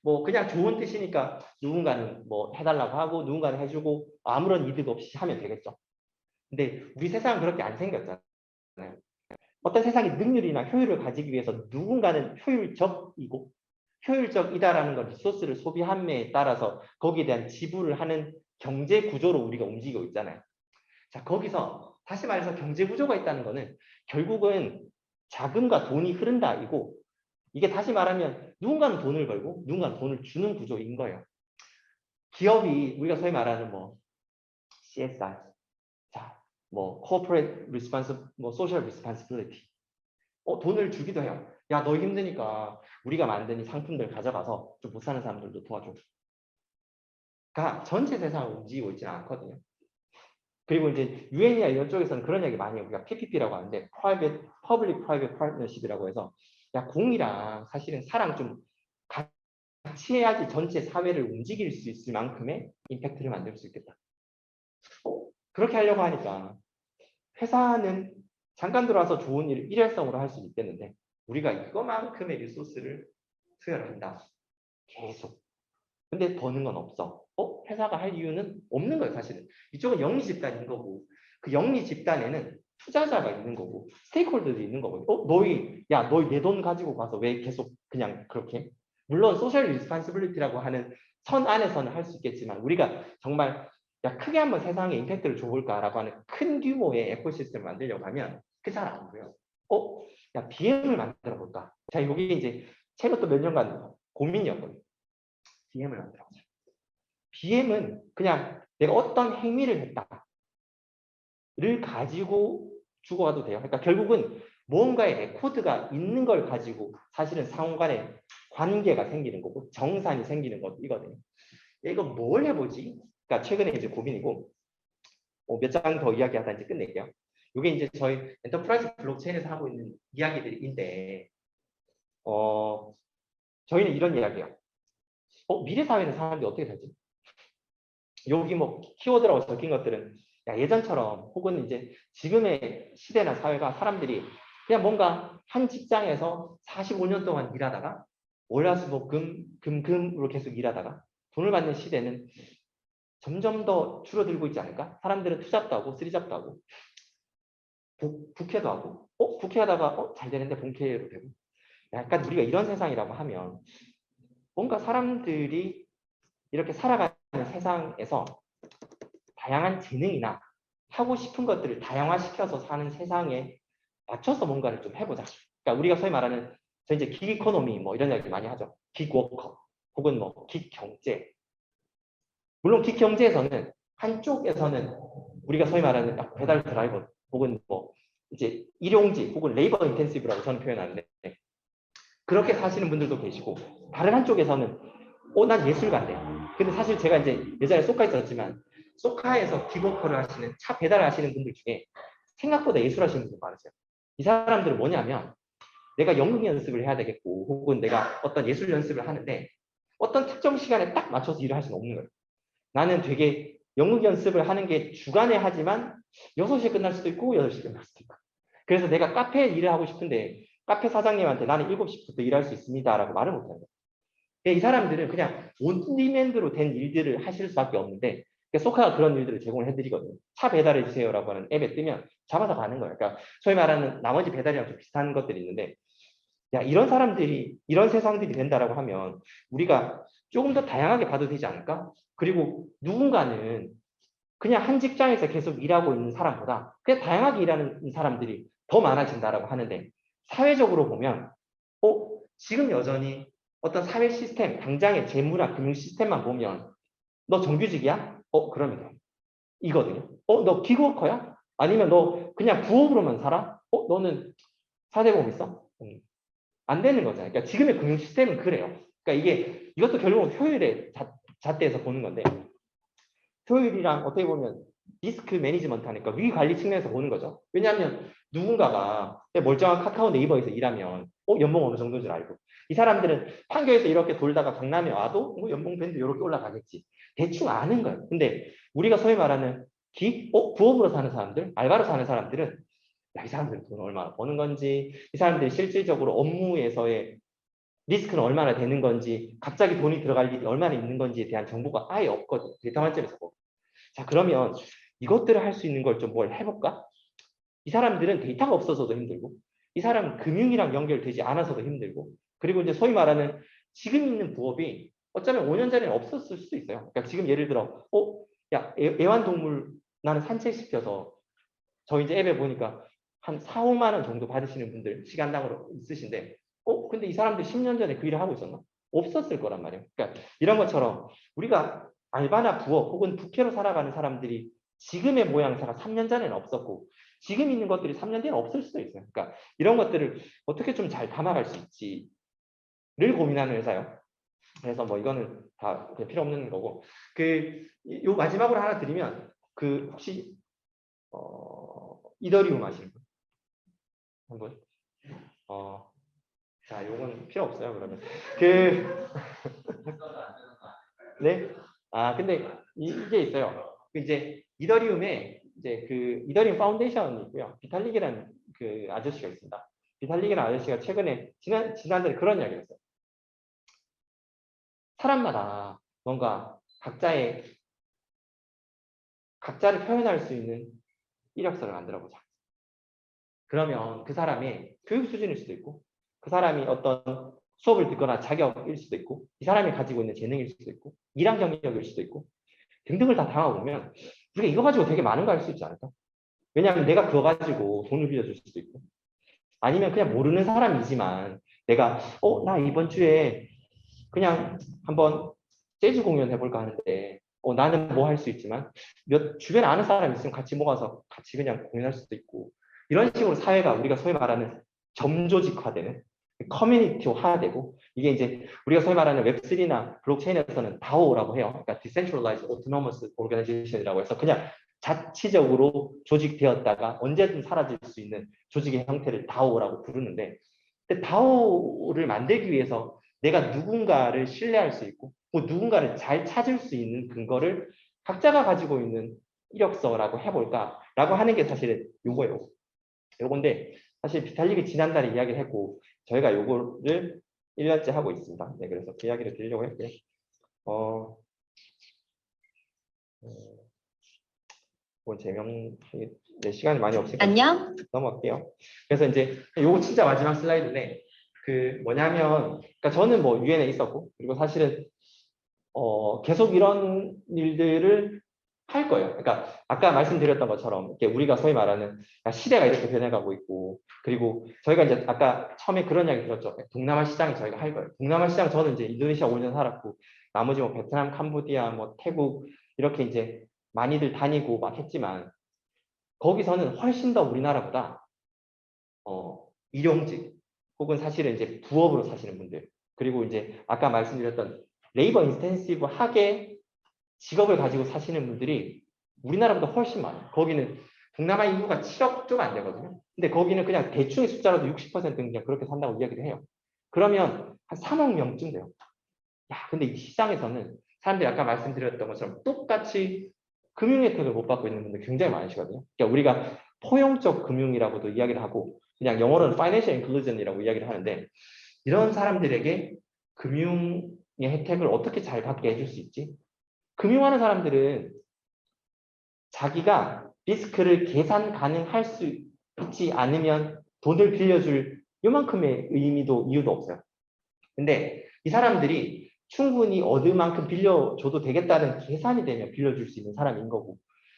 뭐 그냥 좋은 뜻이니까 누군가는 뭐 해달라고 하고 누군가는 해주고 아무런 이득 없이 하면 되겠죠. 근데 우리 세상은 그렇게 안 생겼잖아요. 어떤 세상의 능률이나 효율을 가지기 위해서 누군가는 효율적이고 효율적이다라는 건 리소스를 소비함에 따라서 거기에 대한 지불을 하는 경제 구조로 우리가 움직이고 있잖아요. 자, 거기서 다시 말해서 경제 구조가 있다는 거는 결국은 자금과 돈이 흐른다이고 이게 다시 말하면 누군가는 돈을 벌고 누군가는 돈을 주는 구조인 거예요. 기업이 우리가 소위 말하는 뭐 CSR, 자, 뭐 corporate 뭐 social responsibility, 돈을 주기도 해요. 야, 너 힘드니까 우리가 만든 이 상품들 가져가서 좀 못 사는 사람들도 도와줘. 가 전체 세상을 움직이고 있지는 않거든요. 그리고 이제 유엔이나 이런 쪽에서는 그런 얘기 많이 해요. 우리가 PPP라고 하는데 Public Private Partnership이라고 해서 야, 공이랑 사실은 사랑 좀 같이 해야지 전체 사회를 움직일 수 있을 만큼의 임팩트를 만들 수 있겠다. 그렇게 하려고 하니까 회사는 잠깐 들어와서 좋은 일을 일회성으로 할 수 있겠는데 우리가 이거만큼의 리소스를 투여를 한다. 계속. 근데 버는 건 없어. 회사가 할 이유는 없는 거예요, 사실은. 이쪽은 영리 집단인 거고 그 영리 집단에는 투자자가 있는 거고 스테이크홀더도 있는 거고 너희 내 돈 가지고 가서 왜 계속 그냥 그렇게 물론 소셜 리스판시빌리티라고 하는 선 안에서는 할 수 있겠지만 우리가 정말 야 크게 한번 세상에 임팩트를 줘볼까라고 하는 큰 규모의 에코시스템을 만들려고 하면 그 잘 안 보여. 야 BM을 만들어 볼까? 자 이게 이제 최근 또 몇 년간 고민이었거든요. BM을 만들어 보자. BM은 그냥 내가 어떤 행위를 했다를 가지고 주고가도 돼요. 그러니까 결국은 무언가의 레코드가 있는 걸 가지고 사실은 상호 간에 관계가 생기는 거고 정산이 생기는 거거든요. 이거 뭘 해보지? 그러니까 최근에 이제 고민이고 몇 장 더 이야기하다 이제 끝낼게요. 이게 이제 저희 엔터프라이즈 블록체인에서 하고 있는 이야기들인데 저희는 이런 이야기예요. 미래 사회는 사람들이 어떻게 살지? 여기 뭐 키워드라고 적힌 것들은 야, 예전처럼 혹은 이제 지금의 시대나 사회가 사람들이 그냥 뭔가 한 직장에서 45년 동안 일하다가 월화수목금으로 계속 일하다가 돈을 받는 시대는 점점 더 줄어들고 있지 않을까? 사람들은 투잡도 하고 쓰리잡도 하고 부캐도 하고 부캐하다가 잘 되는데 본캐로 되고 약간 우리가 이런 세상이라고 하면 뭔가 사람들이 이렇게 살아가는 세상에서 다양한 재능이나 하고 싶은 것들을 다양화시켜서 사는 세상에 맞춰서 뭔가를 좀 해보자. 그러니까 우리가 소위 말하는 저 이제 긱 이코노미 뭐 이런 이야기 많이 하죠. 긱 워커 혹은 뭐긱 경제. 물론 긱 경제에서는 한쪽에서는 우리가 소위 말하는 배달 드라이버 혹은 뭐 이제 일용직 혹은 레이버 인텐시브라고 저는 표현하는데 그렇게 사시는 분들도 계시고 다른 한쪽에서는 난 예술가인데 근데 사실 제가 이제 예전에 소카에 있었지만 소카에서 기본커를 하시는 차 배달을 하시는 분들 중에 생각보다 예술하시는 분들 많으세요. 이 사람들은 뭐냐면 내가 연극 연습을 해야 되겠고 혹은 내가 어떤 예술 연습을 하는데 어떤 특정 시간에 딱 맞춰서 일을 할 수는 없는 거예요. 나는 되게 연극 연습을 하는 게 주간에 하지만 6시에 끝날 수도 있고 8시에 끝날 수도 있고 그래서 내가 카페에 일을 하고 싶은데 카페 사장님한테 나는 7시부터 일할 수 있습니다 라고 말을 못하는 거예요. 이 사람들은 그냥 온디맨드로 된 일들을 하실 수밖에 없는데 소카가 그런 일들을 제공을 해드리거든요. 차 배달해 주세요라고 하는 앱에 뜨면 잡아서 가는 거예요. 그러니까 소위 말하는 나머지 배달이랑 좀 비슷한 것들이 있는데 야 이런 사람들이 이런 세상들이 된다라고 하면 우리가 조금 더 다양하게 봐도 되지 않을까? 그리고 누군가는 그냥 한 직장에서 계속 일하고 있는 사람보다 그냥 다양하게 일하는 사람들이 더 많아진다라고 하는데 사회적으로 보면 지금 여전히 어떤 사회 시스템, 당장의 재무나 금융 시스템만 보면 너 정규직이야? 그러면 돼. 이거든요. 너 기구워커야? 아니면 너 그냥 부업으로만 살아? 너는 사대보험 있어? 안 되는 거잖아요. 그러니까 지금의 금융 시스템은 그래요. 그러니까 이것도 결국은 효율의 잣대에서 보는 건데 효율이랑 어떻게 보면 리스크 매니지먼트 하니까 위 관리 측면에서 보는 거죠. 왜냐하면 누군가가 멀쩡한 카카오 네이버에서 일하면 연봉 어느 정도인 줄 알고 이 사람들은 판교에서 이렇게 돌다가 강남에 와도 연봉 밴드 이렇게 올라가겠지. 대충 아는 거예요. 근데 우리가 소위 말하는 부업으로 사는 사람들, 알바로 사는 사람들은 야, 이 사람들은 돈 얼마나 버는 건지 이 사람들이 실질적으로 업무에서의 리스크는 얼마나 되는 건지 갑자기 돈이 들어갈 일이 얼마나 있는 건지에 대한 정보가 아예 없거든요. 데이터 관점에서 보고. 자 그러면 이것들을 할 수 있는 걸 좀 뭘 해볼까? 이 사람들은 데이터가 없어서도 힘들고 이 사람은 금융이랑 연결되지 않아서도 힘들고 그리고 이제 소위 말하는 지금 있는 부업이 어쩌면 5년 전에는 없었을 수도 있어요. 그러니까 지금 예를 들어 야 애완동물 나는 산책시켜서 저 이제 앱에 보니까 한 4, 5만 원 정도 받으시는 분들 시간당으로 있으신데, 근데 이 사람들 10년 전에 그 일을 하고 있었나? 없었을 거란 말이에요. 그러니까 이런 것처럼 우리가 알바나 부업 혹은 부캐로 살아가는 사람들이 지금의 모양새가 3년 전에는 없었고 지금 있는 것들이 3년 뒤에는 없을 수도 있어요. 그러니까 이런 것들을 어떻게 좀 잘 담아갈 수 있지를 고민하는 회사요. 그래서 뭐 이거는 다 필요 없는 거고, 요 마지막으로 하나 드리면, 혹시 이더리움 아시는 분? 한번. 자, 요건 필요 없어요. 그러면 네. 근데 이게 있어요. 이제 이더리움에 이제 이더리움 파운데이션이 있고요. 비탈릭이라는 그 아저씨가 있습니다. 비탈릭이라는 아저씨가 최근에 지난달에 그런 이야기를 했어요. 사람마다 뭔가 각자를 표현할 수 있는 이력서를 만들어 보자. 그러면 그 사람의 교육 수준일 수도 있고, 그 사람이 어떤 수업을 듣거나 자격일 수도 있고, 이 사람이 가지고 있는 재능일 수도 있고, 일한 경력일 수도 있고, 등등을 다 담아보면 우리가 이거 가지고 되게 많은 거 할 수 있지 않을까? 왜냐하면 내가 그거 가지고 돈을 빌려줄 수도 있고, 아니면 그냥 모르는 사람이지만 내가 나 이번 주에 그냥 한번 재즈 공연 해볼까 하는데 나는 뭐 할 수 있지만 주변에 아는 사람 있으면 같이 모아서 같이 그냥 공연할 수도 있고, 이런 식으로 사회가 우리가 소위 말하는 점조직화되는 커뮤니티화되고, 이게 이제 우리가 소위 말하는 웹3나 블록체인에서는 DAO라고 해요. 그러니까 Decentralized Autonomous Organization이라고 해서 그냥 자치적으로 조직되었다가 언제든 사라질 수 있는 조직의 형태를 DAO라고 부르는데, 근데 DAO를 만들기 위해서 내가 누군가를 신뢰할 수 있고 뭐 누군가를 잘 찾을 수 있는 근거를 각자가 가지고 있는 이력서라고 해볼까라고 하는 게 사실은 요거예요. 요건데 사실 비탈릭이 지난달에 이야기를 했고 저희가 요거를 1년째 하고 있습니다. 네, 그래서 그 이야기를 드리려고 했고요. 뭐 네, 시간이 많이 없으니까 안녕. 넘어갈게요. 그래서 이제 요거 진짜 마지막 슬라이드인데 뭐냐면, 그러니까 저는 뭐 유엔에 있었고, 그리고 사실은 계속 이런 일들을 할 거예요. 그러니까 아까 말씀드렸던 것처럼 이렇게 우리가 소위 말하는 시대가 이렇게 변해가고 있고, 그리고 저희가 이제 아까 처음에 그런 이야기 들었죠. 동남아 시장이 저희가 할 거예요. 동남아 시장 저는 이제 인도네시아 5년 살았고 나머지 뭐 베트남, 캄보디아, 뭐 태국 이렇게 이제 많이들 다니고 막 했지만 거기서는 훨씬 더 우리나라보다 일용직 혹은 사실은 이제 부업으로 사시는 분들, 그리고 이제 아까 말씀드렸던 레이버 인텐시브하게 직업을 가지고 사시는 분들이 우리나라보다 훨씬 많아요. 거기는 동남아 인구가 7억 좀 안 되거든요. 근데 거기는 그냥 대충의 숫자라도 60%는 그냥 그렇게 산다고 이야기를 해요. 그러면 한 3억 명쯤 돼요. 근데 이 시장에서는 사람들이 아까 말씀드렸던 것처럼 똑같이 금융 혜택을 못 받고 있는 분들 굉장히 많으시거든요. 그러니까 우리가 포용적 금융이라고도 이야기를 하고 그냥 영어로는 Financial Inclusion이라고 이야기를 하는데, 이런 사람들에게 금융의 혜택을 어떻게 잘 받게 해줄 수 있지? 금융하는 사람들은 자기가 리스크를 계산 가능할 수 있지 않으면 돈을 빌려줄 요만큼의 의미도 이유도 없어요. 근데 이 사람들이 충분히 얻을 만큼 빌려줘도 되겠다는 계산이 되면 빌려줄 수 있는 사람인 거고,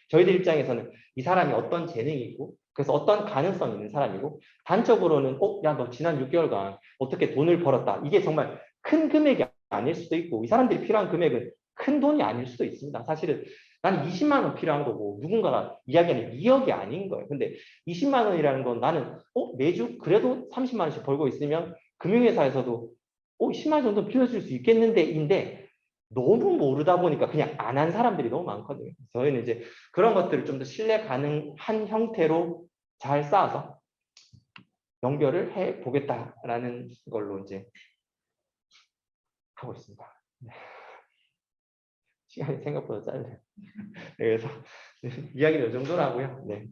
저희들 입장에서는 이 사람이 어떤 재능이 있고 그래서 어떤 가능성이 있는 사람이고, 단적으로는 야, 너 지난 6개월간 어떻게 돈을 벌었다, 이게 정말 큰 금액이 아닐 수도 있고 이 사람들이 필요한 금액은 큰 돈이 아닐 수도 있습니다. 사실은 나는 20만 원 필요한 거고 누군가가 이야기하는 2억이 아닌 거예요. 근데 20만 원이라는 건 나는 매주 그래도 30만 원씩 벌고 있으면 금융회사에서도 10만 원 정도 빌려줄 수 있겠는데 인데, 너무 모르다 보니까 그냥 안 한 사람들이 너무 많거든요. 저희는 이제 그런 것들을 좀 더 신뢰 가능한 형태로 잘 쌓아서 연결을 해 보겠다라는 걸로 이제 하고 있습니다. 시간이 생각보다 짧네요. 그래서 이야기는 이 정도로 하고요. 네.